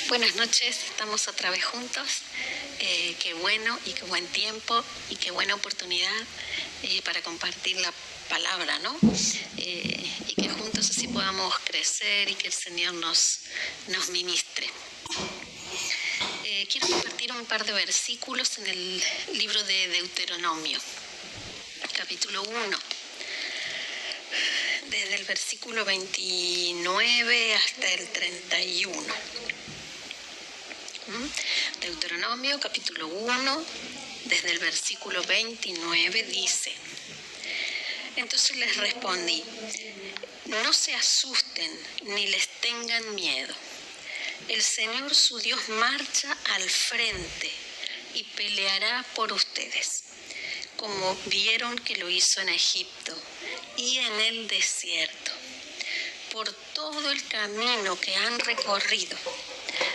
Buenas noches, estamos otra vez juntos. Qué bueno y qué buen tiempo y qué buena oportunidad para compartir la palabra, ¿no? Y que juntos así podamos crecer y que el Señor nos ministre. Quiero compartir un par de versículos en el libro de Deuteronomio, capítulo 1. Desde el versículo 29 hasta el 31. Deuteronomio capítulo 1, desde el versículo 29 dice: Entonces les respondí, no se asusten ni les tengan miedo. El Señor su Dios marcha al frente y peleará por ustedes, como vieron que lo hizo en Egipto y en el desierto. Por todo el camino que han recorrido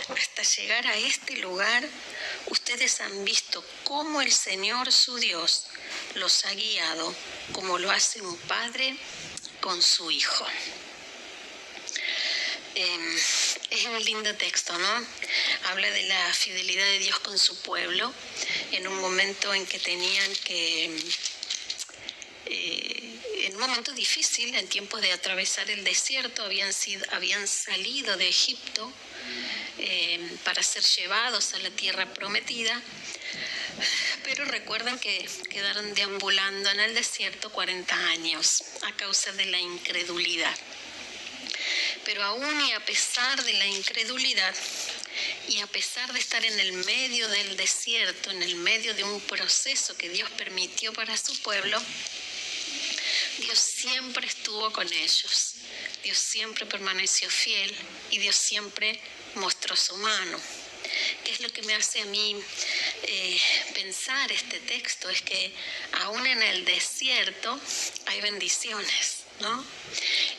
hasta llegar a este lugar, ustedes han visto cómo el Señor su Dios los ha guiado, como lo hace un padre con su hijo. Es un lindo texto, ¿no? Habla de la fidelidad de Dios con su pueblo en un momento en que tenían que... en un momento difícil, en tiempos de atravesar el desierto, habían salido de Egipto para ser llevados a la tierra prometida, pero recuerdan que quedaron deambulando en el desierto 40 años a causa de la incredulidad. Pero aún y a pesar de la incredulidad y a pesar de estar en el medio del desierto, en el medio de un proceso que Dios permitió para su pueblo, Dios siempre estuvo con ellos. Dios siempre permaneció fiel y Dios siempre mostró su mano. ¿Qué es lo que me hace a mí pensar este texto? Es que aún en el desierto hay bendiciones, ¿no?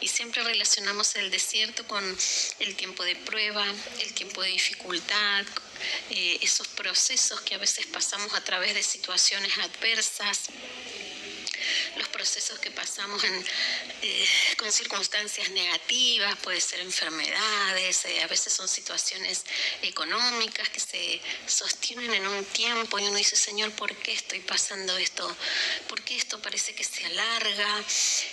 Y siempre relacionamos el desierto con el tiempo de prueba, el tiempo de dificultad, esos procesos que a veces pasamos a través de situaciones adversas, los procesos que pasamos con circunstancias negativas, puede ser enfermedades, a veces son situaciones económicas que se sostienen en un tiempo y uno dice, Señor, ¿por qué estoy pasando esto? ¿Por qué esto parece que se alarga?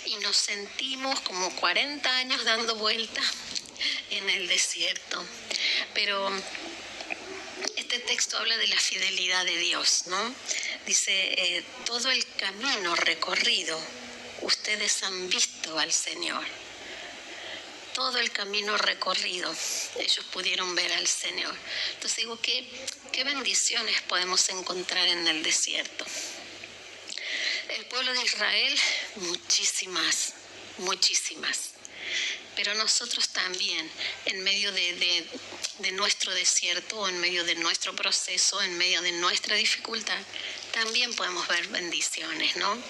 Y nos sentimos como 40 años dando vuelta en el desierto. Pero este texto habla de la fidelidad de Dios, ¿no? Dice, todo el camino recorrido, ustedes han visto al Señor. Todo el camino recorrido, ellos pudieron ver al Señor. Entonces digo, ¿qué bendiciones podemos encontrar en el desierto? El pueblo de Israel, muchísimas. Pero nosotros también, en medio de nuestro desierto o en medio de nuestro proceso, en medio de nuestra dificultad, también podemos ver bendiciones, ¿no?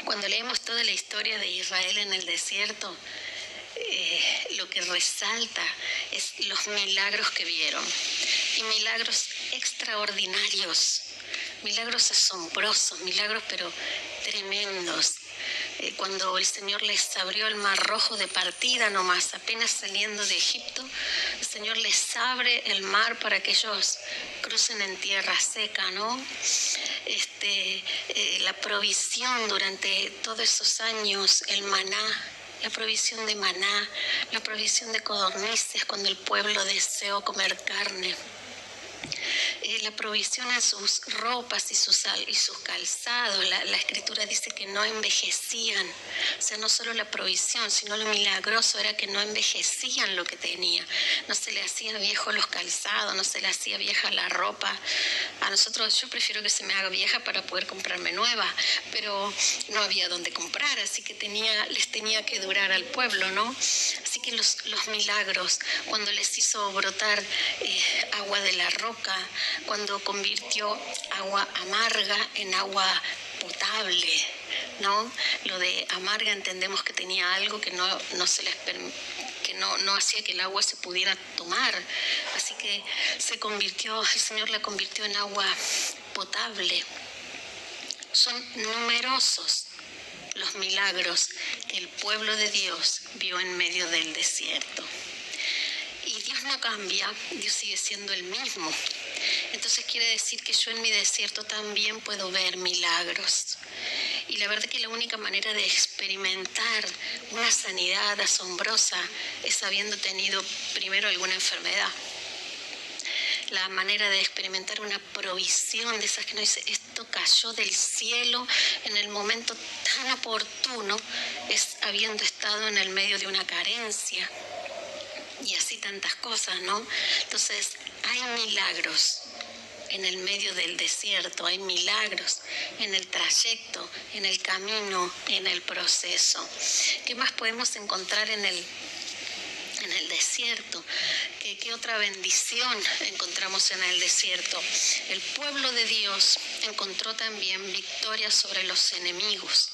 Cuando leemos toda la historia de Israel en el desierto, lo que resalta es los milagros que vieron, y milagros extraordinarios, milagros asombrosos, milagros pero tremendos. Cuando el Señor les abrió el mar rojo de partida nomás, apenas saliendo de Egipto, el Señor les abre el mar para que ellos crucen en tierra seca, ¿no? La provisión durante todos esos años, el maná, la provisión de maná, la provisión de codornices cuando el pueblo deseó comer carne. La provisión en sus ropas y sus calzados. La Escritura dice que no envejecían. O sea, no solo la provisión, sino lo milagroso era que no envejecían lo que tenía. No se le hacía viejo los calzados, no se le hacía vieja la ropa. A nosotros, yo prefiero que se me haga vieja para poder comprarme nueva, pero no había dónde comprar, así que les tenía que durar al pueblo, ¿no? Así que los milagros, cuando les hizo brotar agua de la roca, cuando convirtió agua amarga en agua potable, ¿no? Lo de amarga entendemos que tenía algo que no hacía que el agua se pudiera tomar, así que el Señor la convirtió en agua potable. Son numerosos los milagros que el pueblo de Dios vio en medio del desierto. Y Dios no cambia, Dios sigue siendo el mismo. Entonces quiere decir que yo en mi desierto también puedo ver milagros. Y la verdad que la única manera de experimentar una sanidad asombrosa es habiendo tenido primero alguna enfermedad. La manera de experimentar una provisión de esas que no dice, esto cayó del cielo en el momento tan oportuno, es habiendo estado en el medio de una carencia. Y así tantas cosas, ¿no? Entonces, hay milagros en el medio del desierto, hay milagros en el trayecto, en el camino, en el proceso. ¿Qué más podemos encontrar en el desierto? ¿Qué otra bendición encontramos en el desierto? El pueblo de Dios encontró también victoria sobre los enemigos.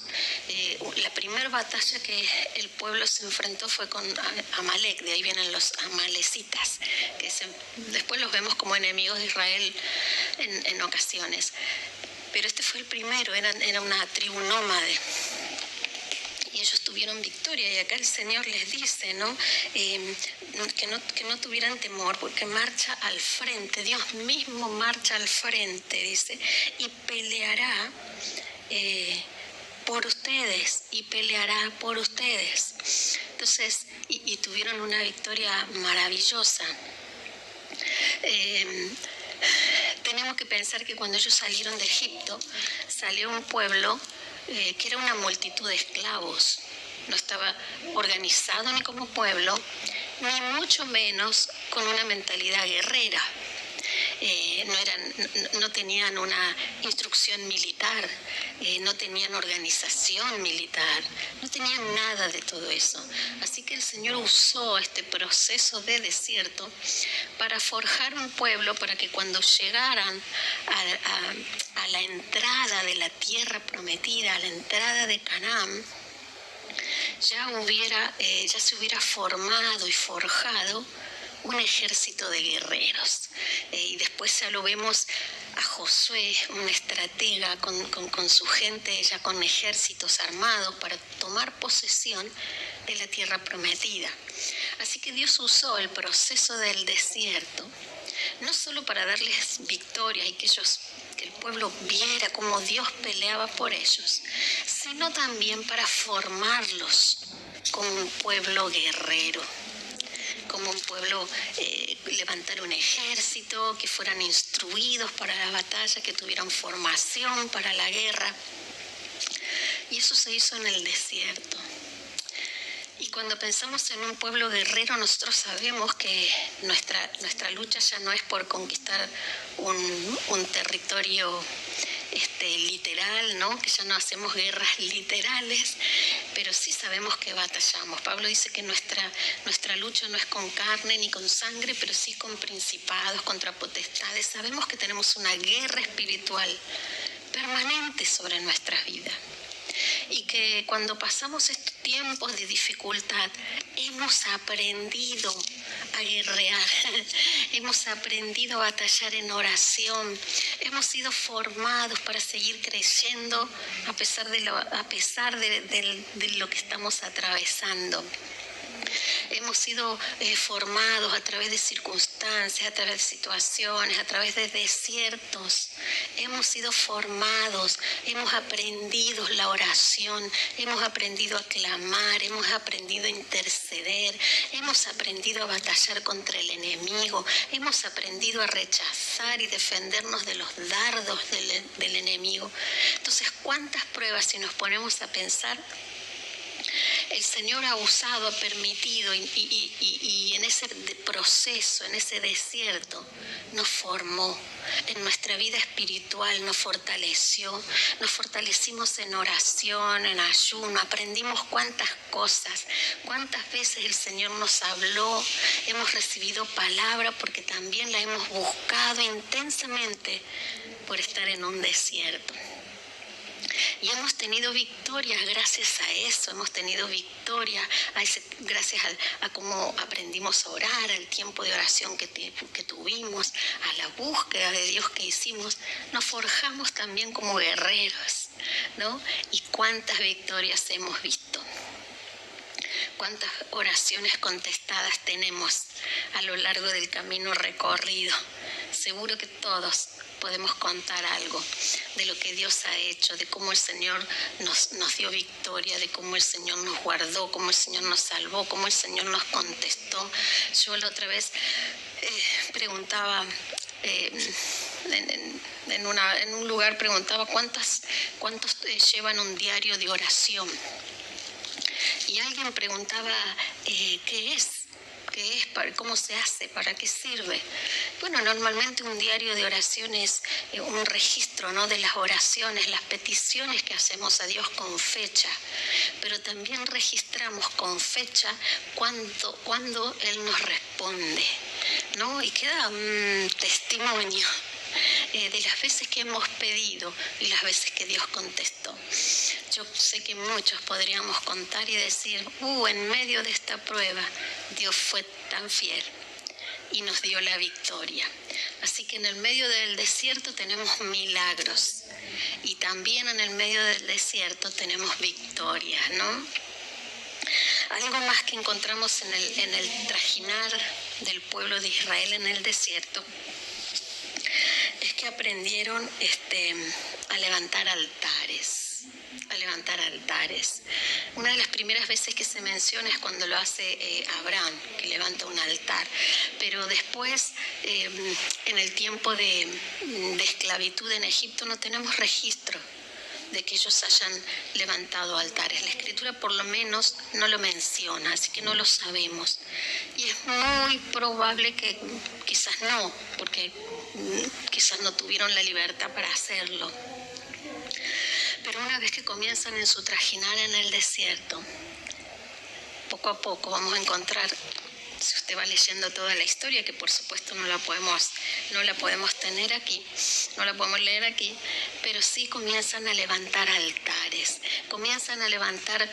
La primera batalla que el pueblo se enfrentó fue con Amalek, de ahí vienen los amalecitas, que después los vemos como enemigos de Israel en ocasiones. Pero este fue el primero, era una tribu nómade. Y ellos tuvieron victoria, y acá el Señor les dice, ¿no? Que no tuvieran temor, porque marcha al frente, Dios mismo marcha al frente, dice, y peleará por ustedes, y peleará por ustedes. Entonces, y tuvieron una victoria maravillosa. Tenemos que pensar que cuando ellos salieron de Egipto, salió un pueblo que era una multitud de esclavos. No estaba organizado ni como pueblo, ni mucho menos con una mentalidad guerrera. No tenían una instrucción militar, no tenían organización militar, no tenían nada de todo eso. Así que el Señor usó este proceso de desierto para forjar un pueblo, para que cuando llegaran a la entrada de la tierra prometida, a la entrada de Canaán, ya se hubiera formado y forjado un ejército de guerreros. Y después ya lo vemos a Josué, un estratega con su gente, ya con ejércitos armados para tomar posesión de la tierra prometida. Así que Dios usó el proceso del desierto, no solo para darles victoria y que el pueblo viera cómo Dios peleaba por ellos, sino también para formarlos como un pueblo guerrero, como un pueblo, levantar un ejército, que fueran instruidos para la batalla, que tuvieran formación para la guerra. Y eso se hizo en el desierto. Y cuando pensamos en un pueblo guerrero, nosotros sabemos que nuestra lucha ya no es por conquistar un territorio literal, ¿no? Que ya no hacemos guerras literales, pero sí sabemos que batallamos. Pablo dice que nuestra lucha no es con carne ni con sangre, pero sí con principados, contra potestades. Sabemos que tenemos una guerra espiritual permanente sobre nuestras vidas. Y que cuando pasamos estos tiempos de dificultad, hemos aprendido a guerrear, hemos aprendido a batallar en oración, hemos sido formados para seguir creyendo a pesar de lo que estamos atravesando. Hemos sido formados a través de circunstancias, a través de situaciones, a través de desiertos. Hemos sido formados, hemos aprendido la oración, hemos aprendido a clamar, hemos aprendido a interceder, hemos aprendido a batallar contra el enemigo, hemos aprendido a rechazar y defendernos de los dardos del enemigo. Entonces, ¿cuántas pruebas, si nos ponemos a pensar, el Señor ha usado, ha permitido y en ese proceso, en ese desierto, nos formó en nuestra vida espiritual, nos fortaleció, nos fortalecimos en oración, en ayuno, aprendimos cuántas cosas, cuántas veces el Señor nos habló, hemos recibido palabra porque también la hemos buscado intensamente por estar en un desierto. Y hemos tenido victorias gracias a eso, hemos tenido victorias gracias a cómo aprendimos a orar, al tiempo de oración que tuvimos, a la búsqueda de Dios que hicimos. Nos forjamos también como guerreros, ¿no? Y cuántas victorias hemos visto. cuántas oraciones contestadas tenemos a lo largo del camino recorrido. Seguro que todos podemos contar algo de lo que Dios ha hecho, de cómo el Señor nos dio victoria, de cómo el Señor nos guardó, cómo el Señor nos salvó, cómo el Señor nos contestó. Yo la otra vez preguntaba, en un lugar preguntaba cuántos llevan un diario de oración. Y alguien preguntaba, ¿qué es? ¿Qué es? ¿Cómo se hace? ¿Para qué sirve? Bueno, normalmente un diario de oración es un registro, ¿no?, de las oraciones, las peticiones que hacemos a Dios con fecha, pero también registramos con fecha cuando Él nos responde, ¿no? Y queda un testimonio de las veces que hemos pedido y las veces que Dios contestó. Yo sé que muchos podríamos contar y decir, en medio de esta prueba, Dios fue tan fiel y nos dio la victoria. Así que en el medio del desierto tenemos milagros y también en el medio del desierto tenemos victorias, ¿no? Algo más que encontramos en el trajinar del pueblo de Israel en el desierto es que aprendieron a levantar altares. Una de las primeras veces que se menciona es cuando lo hace Abraham, que levanta un altar. Pero después, en el tiempo de esclavitud en Egipto, no tenemos registro de que ellos hayan levantado altares. La Escritura por lo menos no lo menciona, así que no lo sabemos. Y es muy probable que quizás no, porque quizás no tuvieron la libertad para hacerlo. Pero una vez que comienzan en su trajinar en el desierto, poco a poco vamos a encontrar, si usted va leyendo toda la historia, que por supuesto no la podemos tener aquí, no la podemos leer aquí, pero sí comienzan a levantar altares, comienzan a levantar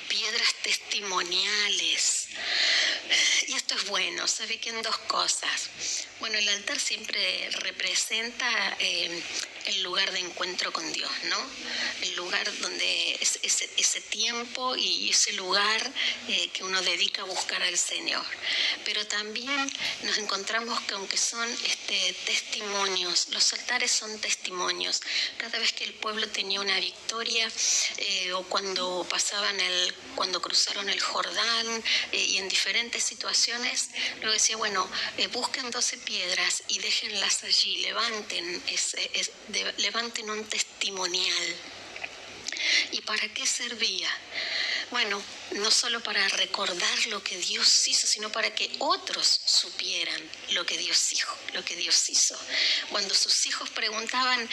piedras testimoniales. Y esto es bueno, ¿sabe qué? En dos cosas. Bueno, el altar siempre representa el lugar de encuentro con Dios, ¿no? El lugar donde ese tiempo y ese lugar que uno dedica a buscar al Señor. Pero también nos encontramos que aunque son testimonios, los altares son testimonios. Cada vez que el pueblo tenía una victoria o cuando cruzaron el Jordán y en diferentes situaciones, luego decía, bueno, busquen 12 piedras y déjenlas allí, levanten un testimonial. ¿Y para qué servía? Bueno, no solo para recordar lo que Dios hizo, sino para que otros supieran lo que Dios hizo. Cuando sus hijos preguntaban,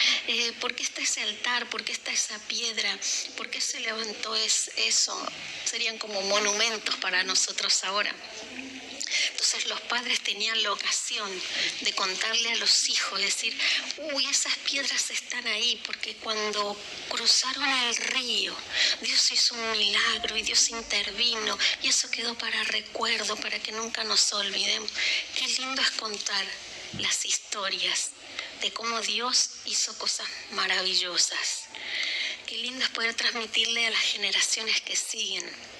¿por qué está ese altar? ¿Por qué está esa piedra? ¿Por qué se levantó eso? Serían como monumentos para nosotros ahora. Entonces los padres tenían la ocasión de contarle a los hijos, decir, esas piedras están ahí porque cuando cruzaron el río, Dios hizo un milagro y Dios intervino y eso quedó para recuerdo, para que nunca nos olvidemos. Qué lindo es contar las historias de cómo Dios hizo cosas maravillosas. Qué lindo es poder transmitirle a las generaciones que siguen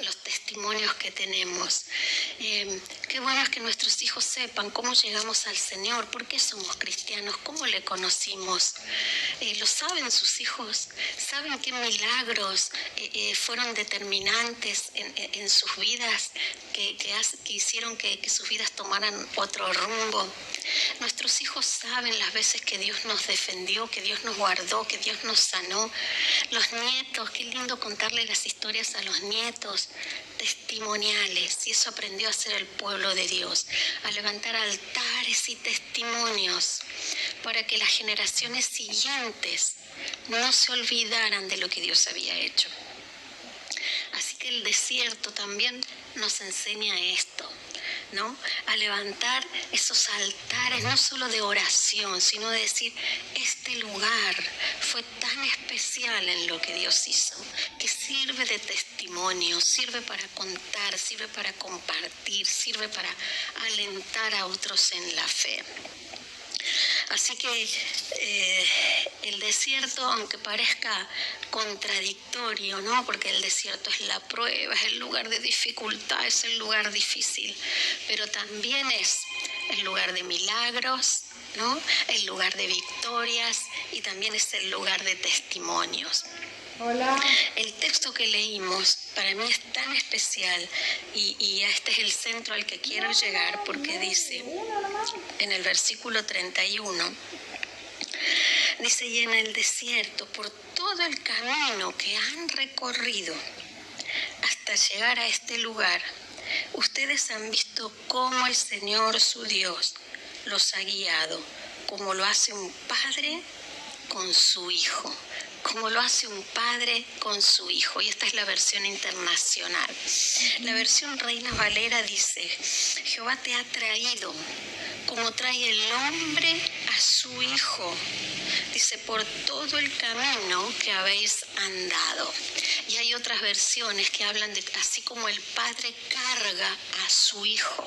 los testimonios que tenemos. Qué bueno es que nuestros hijos sepan cómo llegamos al Señor, por qué somos cristianos, cómo le conocimos. ¿Lo saben sus hijos? ¿Saben qué milagros fueron determinantes en sus vidas que hicieron que sus vidas tomaran otro rumbo? Nuestros hijos saben las veces que Dios nos defendió, que Dios nos guardó, que Dios nos sanó. Los nietos, qué lindo contarle las historias a los nietos, testimoniales. Y eso aprendió a hacer el pueblo de Dios, a levantar altares y testimonios para que las generaciones siguientes no se olvidaran de lo que Dios había hecho. Así que el desierto también nos enseña esto, ¿no? A levantar esos altares, no solo de oración, sino de decir, este lugar fue tan especial en lo que Dios hizo, que sirve de testimonio, sirve para contar, sirve para compartir, sirve para alentar a otros en la fe. Así que el desierto, aunque parezca contradictorio, ¿no? Porque el desierto es la prueba, es el lugar de dificultad, es el lugar difícil, pero también es el lugar de milagros, ¿no? El lugar de victorias y también es el lugar de testimonios. Hola. El texto que leímos para mí es tan especial y este es el centro al que quiero llegar, porque dice en el versículo 31, dice: y en el desierto, por todo el camino que han recorrido hasta llegar a este lugar, ustedes han visto cómo el Señor su Dios los ha guiado, como lo hace un padre con su hijo. Como lo hace un padre con su hijo. Y esta es la versión internacional. La versión Reina Valera dice: Jehová te ha traído como trae el hombre a su hijo. Dice: por todo el camino que habéis andado. Y hay otras versiones que hablan de así como el padre carga a su hijo.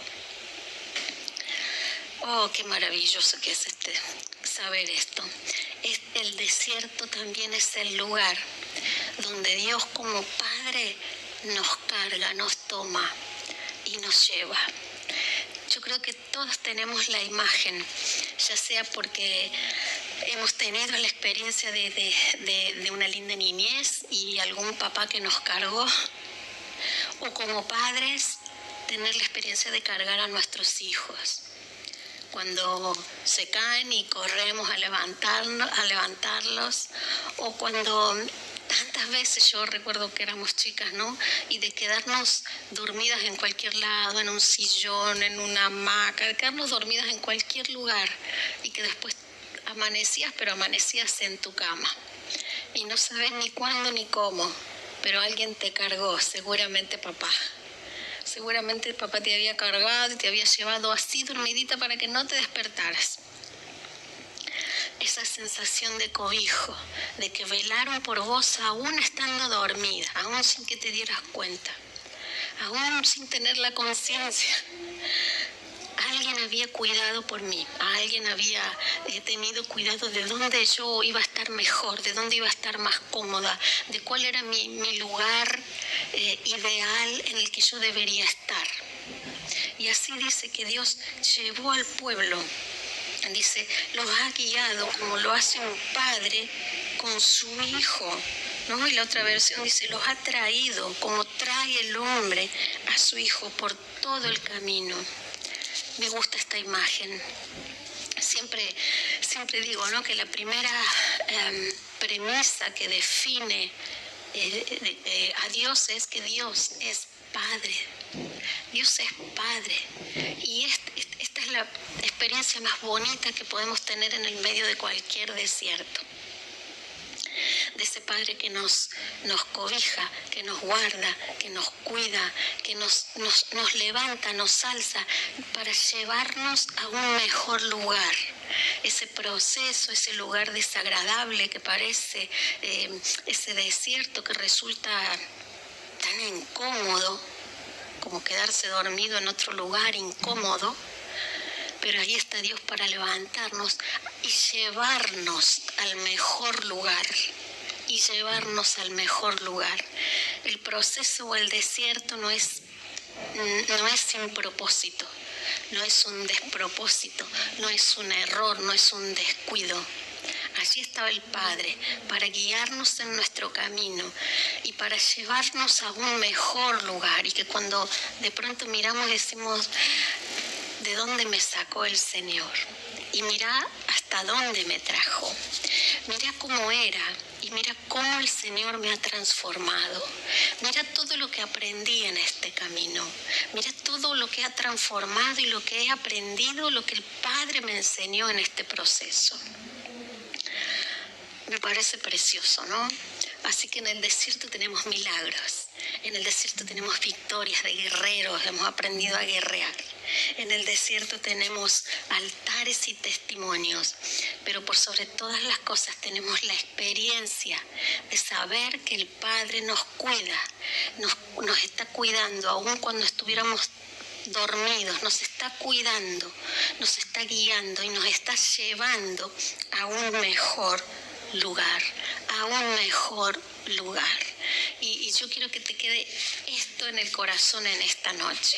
Oh, qué maravilloso que es saber esto. El desierto también es el lugar donde Dios como Padre nos carga, nos toma y nos lleva. Yo creo que todos tenemos la imagen, ya sea porque hemos tenido la experiencia de una linda niñez y algún papá que nos cargó, o como padres tener la experiencia de cargar a nuestros hijos. Cuando se caen y corremos a levantarlos, o cuando tantas veces, yo recuerdo que éramos chicas, ¿no? Y de quedarnos dormidas en cualquier lado, en un sillón, en una hamaca, de quedarnos dormidas en cualquier lugar y que después amanecías, pero amanecías en tu cama y no sabes ni cuándo ni cómo, pero alguien te cargó, seguramente papá. Seguramente el papá te había cargado y te había llevado así dormidita para que no te despertaras. Esa sensación de cobijo, de que velaron por vos aún estando dormida, aún sin que te dieras cuenta, aún sin tener la conciencia. Alguien había cuidado por mí, alguien había tenido cuidado de dónde yo iba a estar mejor, de dónde iba a estar más cómoda, de cuál era mi lugar ideal en el que yo debería estar. Y así dice que Dios llevó al pueblo, dice, los ha guiado como lo hace un padre con su hijo, ¿no? Y la otra versión dice, los ha traído como trae el hombre a su hijo por todo el camino. Me gusta esta imagen. Siempre digo, ¿no?, que la primera premisa que define a Dios es que Dios es Padre. Dios es Padre. Y esta es la experiencia más bonita que podemos tener en el medio de cualquier desierto. De ese Padre que nos cobija, que nos guarda, que nos cuida, que nos levanta, nos alza para llevarnos a un mejor lugar. Ese proceso, ese lugar desagradable que parece, ese desierto que resulta tan incómodo, como quedarse dormido en otro lugar incómodo, pero ahí está Dios para levantarnos y llevarnos al mejor lugar. Y llevarnos al mejor lugar. El proceso o el desierto no es sin propósito, no es un despropósito, no es un error, no es un descuido. Allí estaba el Padre para guiarnos en nuestro camino y para llevarnos a un mejor lugar, y que cuando de pronto miramos decimos, ¿de dónde me sacó el Señor? Y mira hasta dónde me trajo. Mira cómo era y mira cómo el Señor me ha transformado. Mira todo lo que aprendí en este camino. Mira todo lo que ha transformado y lo que he aprendido, lo que el Padre me enseñó en este proceso. Me parece precioso, ¿no? Así que en el desierto tenemos milagros. En el desierto tenemos victorias de guerreros, hemos aprendido a guerrear. En el desierto tenemos altares y testimonios, pero por sobre todas las cosas tenemos la experiencia de saber que el Padre nos cuida, nos está cuidando, aun cuando estuviéramos dormidos, nos está cuidando, nos está guiando y nos está llevando a un mejor lugar, a un mejor lugar. Y yo quiero que te quede esto en el corazón en esta noche,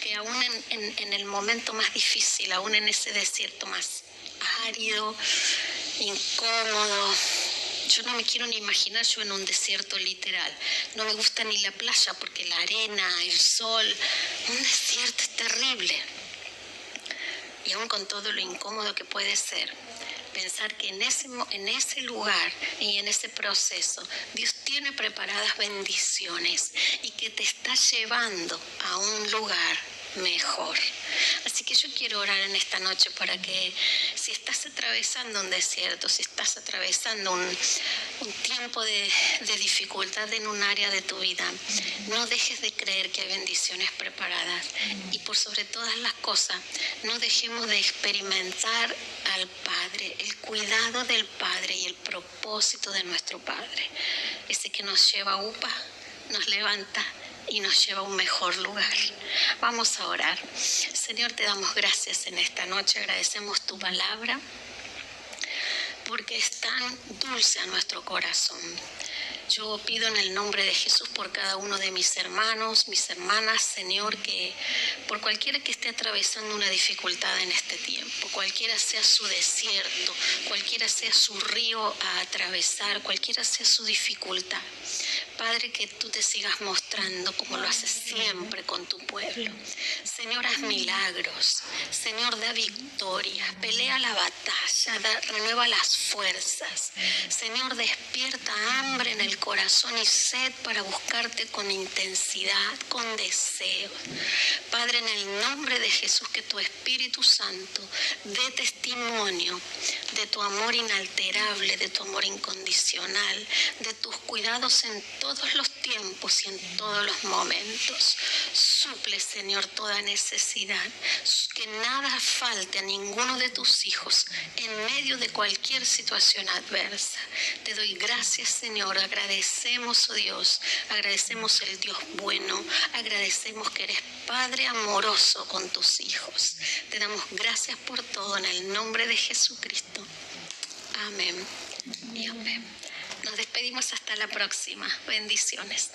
que aún en el momento más difícil, aún en ese desierto más árido, incómodo, yo no me quiero ni imaginar yo en un desierto literal. No me gusta ni la playa porque la arena, el sol, un desierto es terrible. Y aún con todo lo incómodo que puede ser, pensar que en ese lugar y en ese proceso Dios tiene preparadas bendiciones y que te está llevando a un lugar mejor. Así que yo quiero orar en esta noche para que si estás atravesando un desierto, si estás atravesando un tiempo de dificultad en un área de tu vida, no dejes de creer que hay bendiciones preparadas y por sobre todas las cosas, no dejemos de experimentar al Padre, el cuidado del Padre y el propósito de nuestro Padre, ese que nos lleva a UPA, nos levanta y nos lleva a un mejor lugar. Vamos a orar. Señor, te damos gracias en esta noche, agradecemos tu palabra porque es tan dulce a nuestro corazón. Yo pido en el nombre de Jesús por cada uno de mis hermanos, mis hermanas, Señor, que por cualquiera que esté atravesando una dificultad en este tiempo, cualquiera sea su desierto, cualquiera sea su río a atravesar, cualquiera sea su dificultad, Padre, que tú te sigas mostrando como lo haces siempre con tu pueblo. Señor, haz milagros. Señor, da victorias, pelea la batalla, renueva las fuerzas. Señor, despierta hambre en el corazón y sed para buscarte con intensidad, con deseo. Padre, en el nombre de Jesús, que tu Espíritu Santo dé testimonio de tu amor inalterable, de tu amor incondicional, de tus cuidados en todos los tiempos y en todos los momentos. Suple, Señor, toda necesidad, que nada falte a ninguno de tus hijos en medio de cualquier situación adversa. Te doy gracias, Señor, agradecemos, oh Dios, agradecemos el Dios bueno, agradecemos que eres Padre amoroso con tus hijos. Te damos gracias por todo en el nombre de Jesucristo. Amén y amén. Nos despedimos hasta la próxima. Bendiciones.